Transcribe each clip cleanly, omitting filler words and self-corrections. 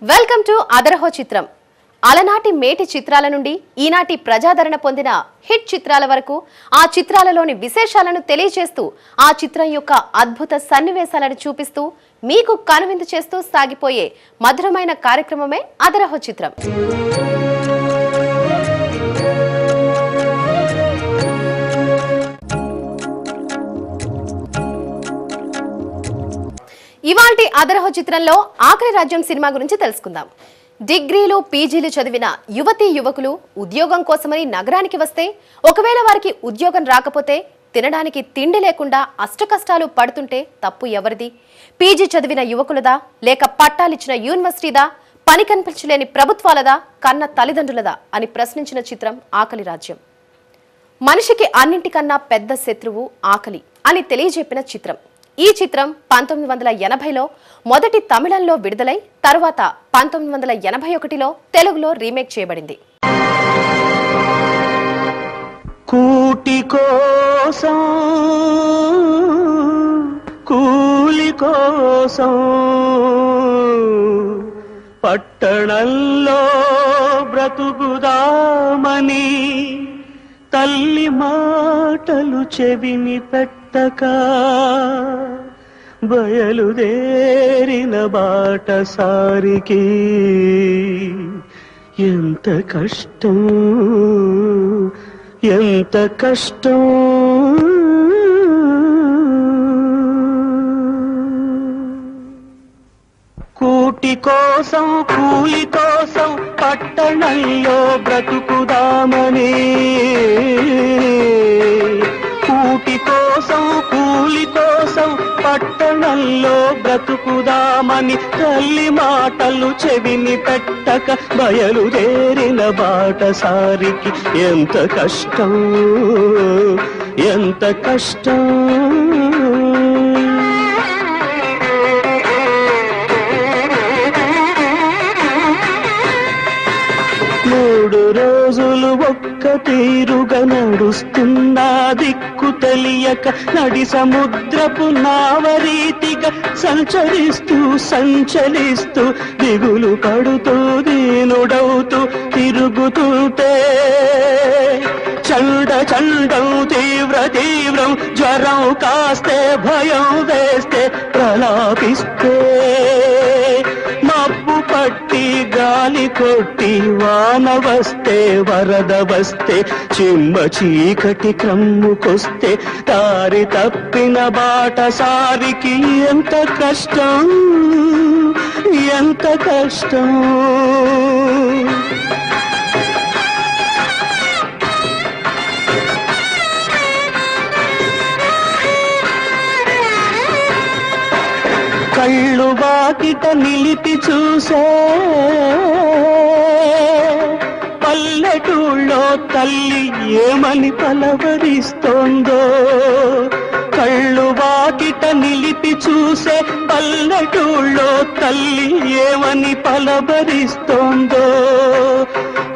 Welcome to అదరహో చిత్రం. అలనాటి మేటి చిత్రాల నుండి ఈనాటి ప్రజాదరణ పొందిన హిట్ చిత్రాల వరకు ఆ చిత్రాలలోని విశేషాలను తెలియజేస్తూ ఆ చిత్రం యొక్క అద్భుత సన్నివేశాలను చూపిస్తూ మీకు కనువిందు చేస్తూ సాగిపోయే మధురమైన కార్యక్రమమే అదరహో చిత్రం. ఇవాల్టి అదరహో చిత్రంలో ఆఖరి రాజ్యం సినిమా గురించి తెలుసుకుందాం. డిగ్రీలు పీజీలు చదివిన యువతీ యువకులు ఉద్యోగం కోసమని నగరానికి వస్తే ఒకవేళ వారికి ఉద్యోగం రాకపోతే తినడానికి తిండి లేకుండా అష్టకష్టాలు పడుతుంటే తప్పు ఎవరిది? పీజీ చదివిన యువకులదా, లేక పట్టాలిచ్చిన యూనివర్సిటీదా, పని కనిపించలేని ప్రభుత్వాలదా, కన్న తల్లిదండ్రులదా అని ప్రశ్నించిన చిత్రం ఆకలి రాజ్యం. మనిషికి అన్నింటికన్నా పెద్ద శత్రువు ఆకలి అని తెలియజెప్పిన చిత్రం. ఈ చిత్రం 1980లో మొదటి తమిళంలో విడుదలై తర్వాత 1981లో తెలుగులో రీమేక్ చేయబడింది. కూటి కోసం కూలి కోసం పట్టణంలో బ్రతుకుదామని తల్లి మాటలు చెవిని పెట్టక బయలుదేరిన బాటసారికి ఎంత కష్టం ఎంత కష్టం. కూటి కోసం కూలి కోసం పట్టణంలో బ్రతుకుదామని కూటి కోసం కూలి కోసం పట్టణంలో బ్రతుకుదామని తల్లి మాటలు చెవిని పెట్టక బయలుదేరిన బాటసారికి ఎంత కష్టం ఎంత కష్టం. మూడు రోజులు ఒక్క తీరుగా నడుస్తున్నా దిక్కు తెలియక నడి సముద్రపు నావరీతిగా సంచరిస్తూ సంచలిస్తూ దిగులు పడుతూ దీనుడవుతూ తిరుగుతుంటే చండ చండం తీవ్ర తీవ్రం జ్వరం కాస్తే భయం వేస్తే ప్రలాపిస్తే మబ్బు పట్టి గాలి కొట్టి వాన వస్తే వరద వస్తే చిమ్మ చీకటి క్రమ్ముకొస్తే దారి తప్పిన బాటసారికి ఎంత కష్టం ఎంత కష్టం. కళ్ళు వాకిట నిలిపి చూసే పల్లెటూళ్ళో తల్లి ఏమని పలవరిస్తోందో. కళ్ళు వాకిట నిలిపి చూసే పల్లెటూళ్ళో తల్లి ఏమని పలవరిస్తోందో.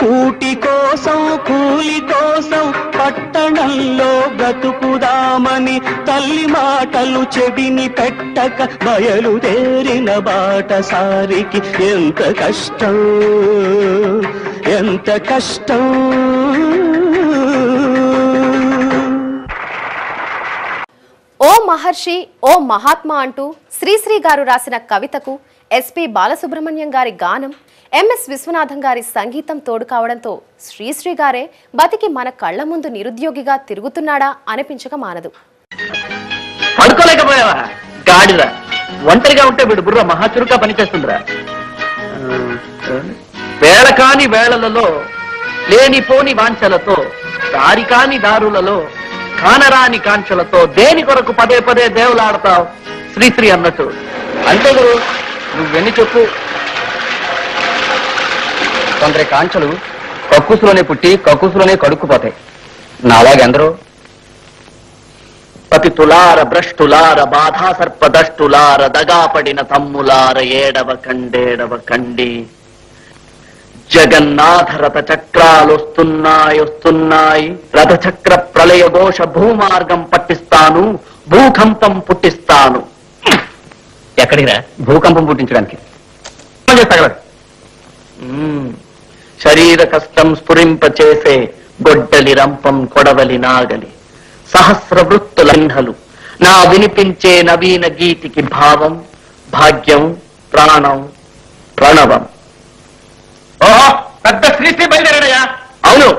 కూటి కోసం కూలి కోసం పట్టణంలో బ్రతుకుదామని తల్లి మాటలు చెవిని పెట్టక బయలుదేరిన బాటసారికి ఎంత కష్టం ఎంత కష్టం. ఓ మహర్షి ఓ మహాత్మా అంటూ శ్రీశ్రీ గారు రాసిన కవితకు ఎస్పి బాలసుబ్రహ్మణ్యం గారి గానం, ఎంఎస్ విశ్వనాథం గారి సంగీతం తోడు కావడంతో శ్రీశ్రీ గారే బతికి మన కళ్ల ముందు నిరుద్యోగిగా తిరుగుతున్నాడా అనిపించక మానదు. పడుకోలేకపోయావా గాడిరా? ఒంటరిగా ఉంటే వీడు బుర్ర మహాచురుగా పనిచేస్తుందిరా. వేళ కాని వేళలలో లేనిపోని వాంఛలతో దారి కాని దారులలో కానరాని కాంక్షలతో దేని కొరకు పదే పదే దేవులాడతావు శ్రీశ్రీ అన్నట్టు. అంతే గురు, నువ్వెన్ని చెప్పు. కొందరి కాంక్షలు కక్కుసులోనే పుట్టి కక్కుసులోనే కడుక్కుపోతాయి. నాలాగెందరో పతితులార భ్రష్టులార బాధా సర్పదష్టులార దగాపడిన తమ్ములార ఏడవ కండేడవ కండి జగన్నాథ రథ చక్రాలొస్తున్నాయి వస్తున్నాయి రథచక్ర ప్రళయ ఘోష భూమార్గం పట్టిస్తాను భూకంపం పుట్టిస్తాను. ఎక్కడిరా భూకంపం పుట్టించడానికి? శరీర కష్టం స్ఫురింపచేసే గొడ్డలి రంపం కొడవలి నాగలి సహస్ర వృత్తుల చిహ్నలు నా వినిపించే నవీన గీతికి భావం భాగ్యం ప్రాణం ప్రణవం. ఓహో, పెద్ద శ్రీశ్రీ బయలుదేరాడయ్యా. అవును,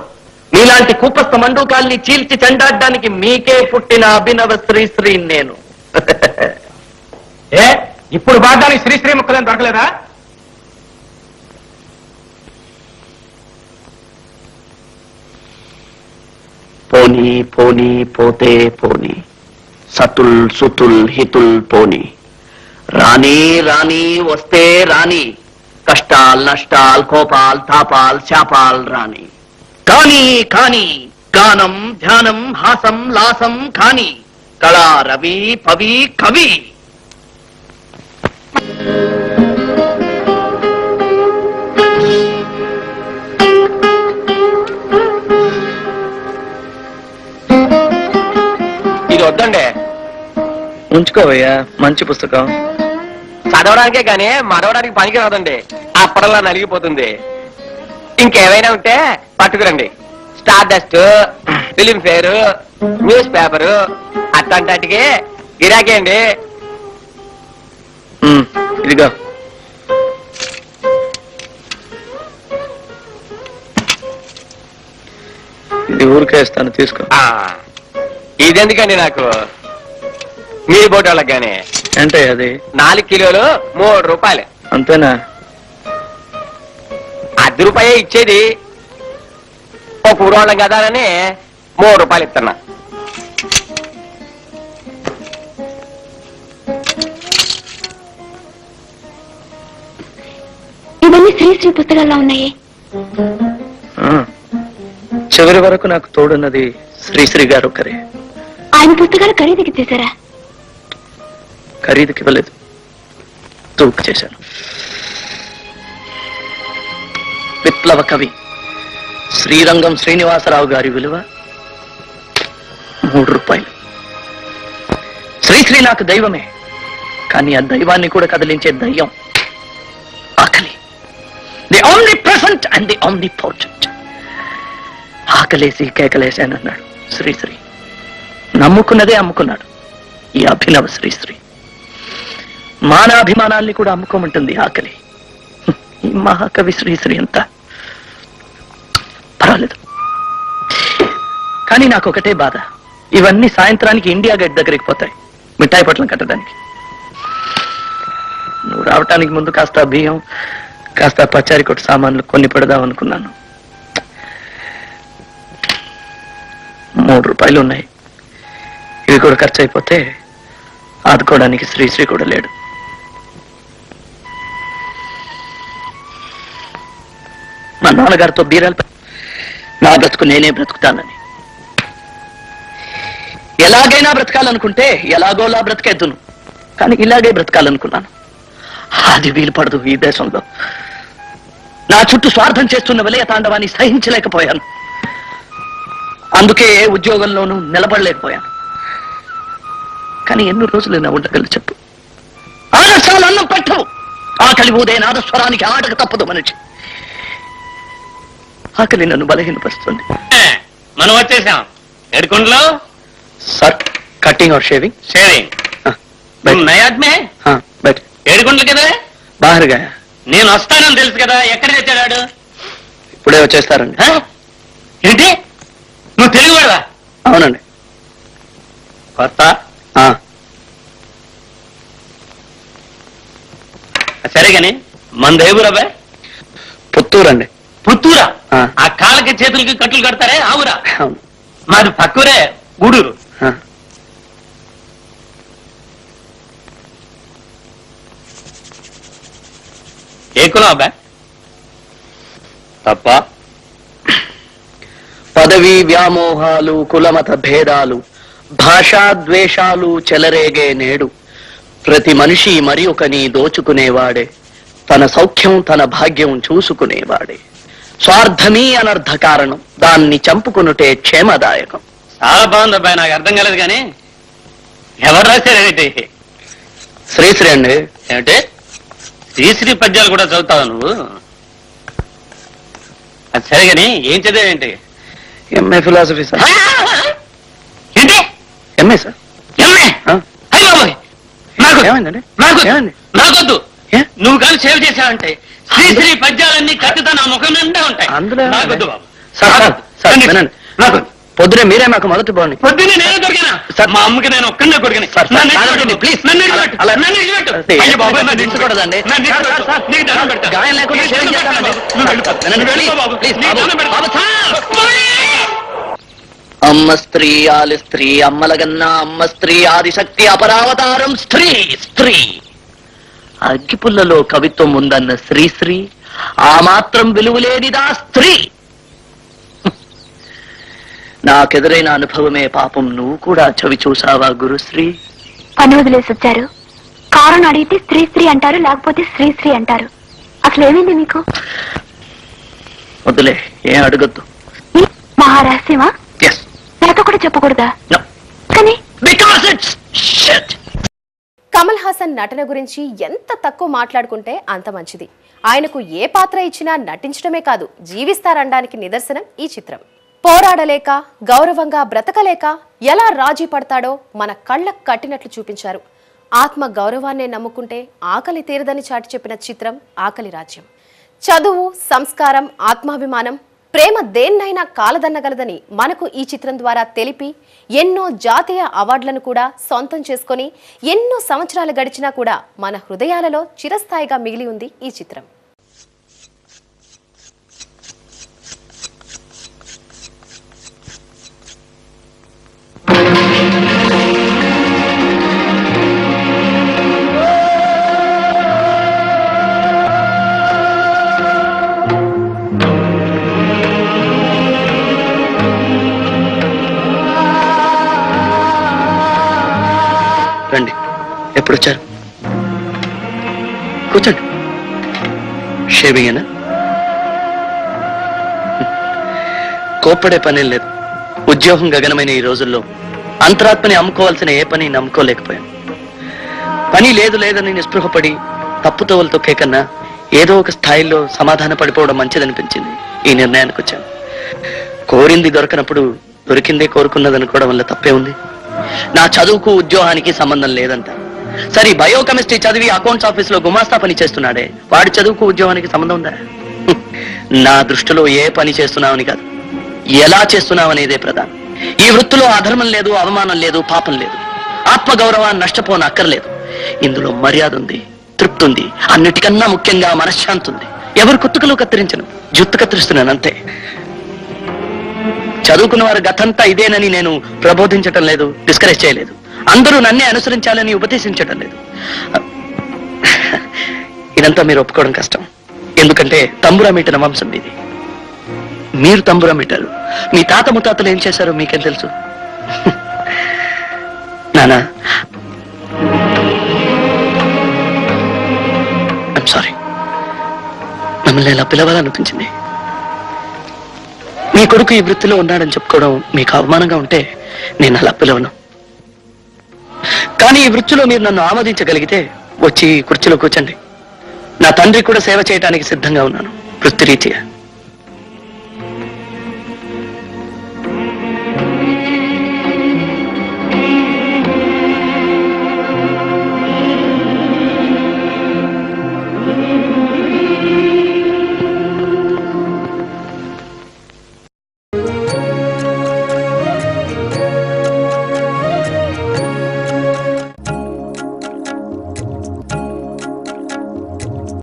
మీలాంటి కూపస్థ మండూకాల్ని చీల్చి చెండాడడానికి మీకే పుట్టిన అభినవ శ్రీశ్రీ నేను. ఏ ఇప్పుడు బాధానికి శ్రీశ్రీ ముక్కలేం దొరకలేదా? పోనీ పోనీ పోతే పోనీ సతుల్ సుతుల్ హితుల్ పోనీ రాణి రాణి వస్తే రాణి కష్టాల్ నష్టాల్ కోపాల్ తాపాల్ శాపాల్ రాణి కానీ కానీ గానం ధ్యానం హాసం లాసం కాని కళా రవి పవి కవి. ఇది వద్దండి, ఉంచుకోవయ్యా, మంచి పుస్తకం. చదవడానికే కానీ మరవడానికి పనికి రాదండి. అప్పడల్లా నలిగిపోతుంది. ఇంకేమైనా ఉంటే పట్టుకురండి. Stardust, Filmfare, newspaper అట్లాంటికి గిరాకీ అండి. ఇదిగా ఇది ఊరికే ఇస్తాను, తీసుకో. ఇదెందుకండి నాకు? మీరు పోటీ వాళ్ళకి కానీ అంటే అది 4 కిలోలు 3 రూపాయలు. అంతేనా? ₹10 ఇచ్చేది. ఒక ఊరోళ్ళం కదా అని 3 రూపాయలు ఇస్తున్నా. ఇవన్నీ శ్రీశ్రీ పుస్తకాల్లో ఉన్నాయి. చివరి వరకు నాకు తోడున్నది శ్రీశ్రీ గారు ఒకరే. ఆయన పుస్తకాలు ఖరీదుకి చేశారా? ఖరీదుకి ఇవ్వలేదు, తూకు చేశాను. విప్లవ కవి శ్రీరంగం శ్రీనివాసరావు గారి విలువ ₹3. శ్రీశ్రీ నాకు దైవమే, కానీ ఆ దైవాన్ని కూడా కదిలించే దయ్యం ఆకలి. The only present and the only portent. ఆకలేసి కేకలేశానన్నాడు శ్రీశ్రీ. నమ్ముకున్నదే అమ్ముకున్నాడు ఈ అభినవ శ్రీశ్రీ. మానాభిమానాల్ని కూడా అమ్ముకోమంటుంది ఆకలి. ఈ మహాకవి శ్రీశ్రీ అంతా పర్వాలేదు, కానీ నాకు ఒకటే బాధ. ఇవన్నీ సాయంత్రానికి ఇండియా గేట్ దగ్గరికి పోతాయి మిఠాయి పొట్లం కట్టడానికి. నువ్వు రావటానికి ముందు కాస్త బియ్యం, కాస్త పచారీ కొట్టు సామాన్లు కొన్ని పెడదాం అనుకున్నాను. ₹3 ఉన్నాయి. ఇవి కూడా ఖర్చు అయిపోతే ఆదుకోవడానికి శ్రీశ్రీ కూడా లేడు. మా నాన్నగారితో బీరాలు నా బ్రతుకు నేనే బ్రతుకుతానని. ఎలాగైనా బ్రతకాలనుకుంటే ఎలాగోలా బ్రతికేద్దును, కానీ ఇలాగే బ్రతకాలనుకున్నాను. అది వీలు పడదు ఈ దేశంలో. నా చుట్టూ స్వార్థం చేస్తున్న విలయ తాండవాన్ని సహించలేకపోయాను. అందుకే ఉద్యోగంలోనూ నిలబడలేకపోయాను. కానీ ఎన్ని రోజులు నా ఉండగలను చెప్పు? ఆదర్శాలు అన్నం పెట్టవు. ఆకలి ఊదే నాదస్వరానికి ఆటకు తప్పదు మనిషి. ఆకలి నన్ను బలహీనపరుస్తుంది. మనం వచ్చేసాం. ఏడుకొండలో sir, cutting or shaving? Shaving నయాద్మే బట్ ఏడుకొండలు కదా. బాహర్గా నేను వస్తానని తెలుసు కదా. ఎక్కడ తెచ్చాడు? ఇప్పుడే వచ్చేస్తారండి. ఏంటి, నువ్వు తెలుగువాడవా? అవునండి. కొత్త? ఆ, సరే గాని మన దేవురు అబ్బాయి పుత్తూరండి. పుత్తూరా? ఆ. ఆ కాళ్ళకి చేతులకి కట్టులు కడతారే ఆ ఊరా? అవును. మాది పక్కూరే, గూడూరు. ఆ, ఏ కులం అబ్బాయి? తప్ప పదవీ వ్యామోహాలు, కులమత భేదాలు, భాషా ద్వేషాలు చెలరేగే నేడు ప్రతి మనిషి మరి ఒకని దోచుకునేవాడే, తన సౌఖ్యం తన భాగ్యం చూసుకునేవాడే. స్వార్థమీ అనర్థ కారణం, దాన్ని చంపుకునుటే క్షేమదాయకం. చాలా బాగుంది అబ్బాయి, నాకు అర్థం కాలేదు కానీ ఎవరు రాశారేంటి? శ్రీశ్రీ అండి. ఏమిటి శ్రీశ్రీ పద్యాలు కూడా చదువుతావా నువ్వు? అది సరే గాని ఏం చదివేంటి? MA philosophy sir. ఏంటి ఎంఏ సార్. ఎంఏ? అయ్యో బాబోయ్! నాకు ఏమైందండి? నాకు ఏమైంది? నాకొద్దు. ఏ? నువ్వు కానీ సేవ్ చేసావంటే శ్రీశ్రీ పద్యాలన్నీ కట్టుతా నా ముఖం నిండా ఉంటాయి. అందులో నాకొద్దు బాబు. సార్ సార్ సార్ రండి. వినండి. నాకు పొద్దునే మీరే మాకు మొదటి బాగుంది. పొద్దున్నే నేను దొరికినా సార్. మా అమ్మకి నేను ఒక్కనే కొడుకుని. సార్, నన్ను సార్, ఇడిచిపెట్టు. ప్లీజ్. నన్ను ఇడిచిపెట్టు. అలా- నన్ను ఇడిచిపెట్టు. ఏ, అయ్యో బాబోయ్, నన్ను దించకూడదండి. నన్ను సార్, ఇడిచిపెట్టు. సార్, నీకు దండం పెడతా. గాయం లేకుండా నీకు సేవ్ దండం చేస్తాను. పెడతా బాబు. నువ్వు వెళ్ళిపో. నన్ను నువ్వు వెళ్ళిపో ప్లీజ్, బాబు. ప్లీజ్, నీకు బాబు. దండం పెడతా. బాబు, సార్. అమ్మ స్త్రీ ఆలి స్త్రీ అమ్మలగన్న అమ్మ స్త్రీ ఆదిశక్తి అపరావతారం స్త్రీ స్త్రీ అగ్గిపుల్లలో కవిత్వం ఉందన్న శ్రీశ్రీ ఆ మాత్రం విలువలేనిదా స్త్రీ. నాకెదురైన అనుభవమే పాపం నువ్వు కూడా చవి చూసావా గురుశ్రీ? పని వదిలేసి వచ్చారు. కారణం అడిగితే స్త్రీ స్త్రీ అంటారు, లేకపోతే శ్రీశ్రీ అంటారు. అసలు ఏమైంది మీకు? వద్దులే, ఏం అడగద్దు. మహారహస్యమా? ఎస్, నాతో కూడా చెప్పకూడదా? కానీ because it's shit. Kamal Haasan నటన గురించి ఎంత తక్కువ మాట్లాడుకుంటే అంత మంచిది. ఆయనకు ఏ పాత్ర ఇచ్చినా నటించడమే కాదు, జీవిస్తారనడానికి నిదర్శనం ఈ చిత్రం. పోరాడలేక, గౌరవంగా బ్రతకలేక ఎలా రాజీ పడతాడో మన కళ్ళకు కట్టినట్లు చూపించారు. ఆత్మ గౌరవాన్నే నమ్ముకుంటే ఆకలి తీరదని చాటి చెప్పిన చిత్రం ఆకలి రాజ్యం. చదువు, సంస్కారం, ఆత్మాభిమానం, ప్రేమ దేన్నైనా కాలదన్నగలదని మనకు ఈ చిత్రం ద్వారా తెలిపి ఎన్నో జాతీయ అవార్డులను కూడా సొంతం చేసుకొని ఎన్నో సంవత్సరాలు గడిచినా కూడా మన హృదయాలలో చిరస్థాయిగా మిగిలి ఉంది ఈ చిత్రం. రండి. ఎప్పుడు వచ్చారు? కూర్చోండి. షేవింగ్ ఏనా? కోప్పడే పనేం లేదు. ఉద్యోగం గగనమైన ఈ రోజుల్లో అంతరాత్మని అమ్ముకోవాల్సిన ఏ పని నమ్ముకోలేకపోయాను. పని లేదు లేదని నిస్పృహపడి తప్పుతోవలు తొక్కే కన్నా ఏదో ఒక స్థాయిలో సమాధాన పడిపోవడం మంచిదనిపించింది. ఈ నిర్ణయానికి వచ్చాను. కోరింది దొరకనప్పుడు దొరికిందే కోరుకున్నదనుకోవడం వల్ల తప్పే ఉంది. నా చదువుకు ఉద్యోగానికి సంబంధం లేదంట. సరే, బయోకెమిస్ట్రీ చదివి అకౌంట్స్ ఆఫీస్ లో గుమాస్తా పని చేస్తున్నాడే, వాడి చదువుకు ఉద్యోగానికి సంబంధం ఉందా? నా దృష్టిలో ఏ పని చేస్తున్నావని కాదు, ఎలా చేస్తున్నావనేదే ప్రధానం. ఈ వృత్తిలో అధర్మం లేదు, అవమానం లేదు, పాపం లేదు, ఆత్మగౌరవాన్ని నష్టపోన అక్కర్లేదు. ఇందులో మర్యాద ఉంది, తృప్తి ఉంది, అన్నిటికన్నా ముఖ్యంగా మనశ్శాంతి ఉంది. ఎవరు కుత్తుకలు కత్తిరించను, జుత్తు కత్తిరిస్తున్నాను అంతే. చదువుకున్న వారు గతంతా ఇదేనని నేను ప్రబోధించటం లేదు, డిస్కరేజ్ చేయలేదు. అందరూ నన్నే అనుసరించాలని ఉపదేశించటం లేదు. ఇదంతా మీరు ఒప్పుకోవడం కష్టం. ఎందుకంటే తంబురా మీటిన వంశం ఇది. మీరు తంబురా మీటారు. మీ తాత ముత్తాతలు ఏం చేశారో మీకేం తెలుసు? నానా, ఐఎమ్ సారీ. మిమ్మల్ని ఇలా పిలవాలనిపించింది. మీ కొడుకు ఈ వృత్తిలో ఉన్నాడని చెప్పుకోవడం మీకు అవమానంగా ఉంటే నేను అలా పిలవను. కానీ ఈ వృత్తిలో మీరు నన్ను ఆమోదించగలిగితే వచ్చి కుర్చీలో కూర్చోండి. నా తండ్రి కూడా సేవ చేయడానికి సిద్ధంగా ఉన్నాను వృత్తిరీత్యా.